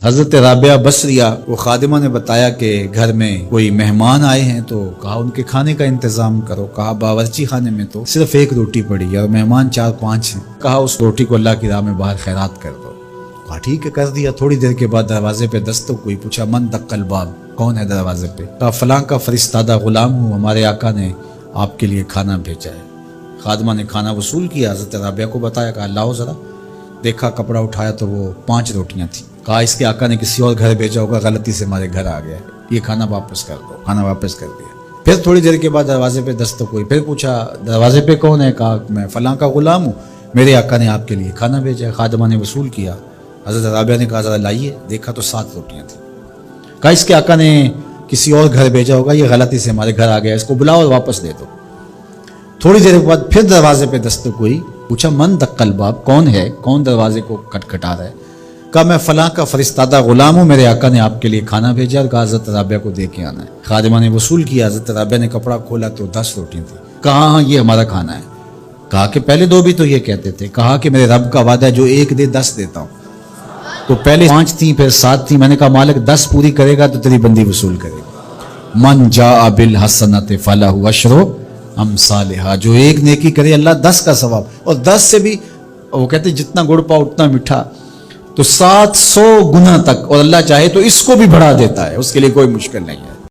حضرت رابعہ بصریہ وہ خادمہ نے بتایا کہ گھر میں کوئی مہمان آئے ہیں، تو کہا ان کے کھانے کا انتظام کرو۔ کہا باورچی خانے میں تو صرف ایک روٹی پڑی ہے اور مہمان 4-5 ہیں، کہا اس روٹی کو اللہ کی راہ میں باہر خیرات کر دو۔ کہا ٹھیک ہے، کر دیا۔ تھوڑی دیر کے بعد دروازے پہ دستک ہوئی، پوچھا من دق الباب، کون ہے دروازے پہ؟ کہا فلاں کا فرستادہ غلام ہوں، ہمارے آقا نے آپ کے لیے کھانا بھیجا ہے۔ خادمہ نے کھانا وصول کیا، حضرت رابعہ کو بتایا، کہا لاؤ ذرا۔ دیکھا، کپڑا اٹھایا تو وہ 5 روٹیاں تھیں۔ کہا اس کے آقا نے کسی اور گھر بھیجا ہوگا، غلطی سے ہمارے گھر آ گیا ہے، یہ کھانا واپس کر دو۔ کھانا واپس کر دیا۔ پھر تھوڑی دیر کے بعد دروازے پہ دستک ہوئی، پھر پوچھا دروازے پہ کون ہے؟ کہا میں فلاں کا غلام ہوں، میرے آقا نے آپ کے لیے کھانا بھیجا ہے۔ خادمہ نے وصول کیا، حضرت رابعہ نے کہا ذرا لائیے۔ دیکھا تو 7 روٹیاں تھیں۔ کہا اس کے آقا نے کسی اور گھر بھیجا ہوگا، یہ غلطی سے ہمارے گھر آ گیا، اس کو بلاؤ اور واپس دے دو۔ تھوڑی دیر کے بعد پھر دروازے پہ دستک ہوئی، پوچھا من دق الباب، کون ہے، کون دروازے کو کھٹکھٹا رہا ہے؟ کہا میں فلاں کا فرستادہ غلام ہوں، میرے آقا نے آپ کے لیے کھانا بھیجا اور کہا حضرت رابعہ کو دے کے آنا ہے۔ خادمہ نے وصول کیا، حضرت رابعہ نے کپڑا کھولا تو 10 روٹیاں تھیں۔ کہا ہاں یہ ہمارا کھانا ہے۔ کہا کہ پہلے 2 بھی تو یہ کہتے تھے۔ کہا کہ میرے رب کا وعدہ ہے جو 1 دے 10 دیتا ہوں۔ تو پہلے 5 تھیں، پھر 7 تھیں۔ میں نے کہا مالک 10 پوری کرے گا تو تیری بندی وصول کرے گا۔ من جاء بالحسنۃ فلہ عشر امثالھا، جو 1 نیکی کرے اللہ 10 کا ثواب، اور 10 سے بھی وہ کہتے جتنا گڑ پاؤ اتنا میٹھا، تو 700 گنا تک، اور اللہ چاہے تو اس کو بھی بڑھا دیتا ہے، اس کے لیے کوئی مشکل نہیں ہے۔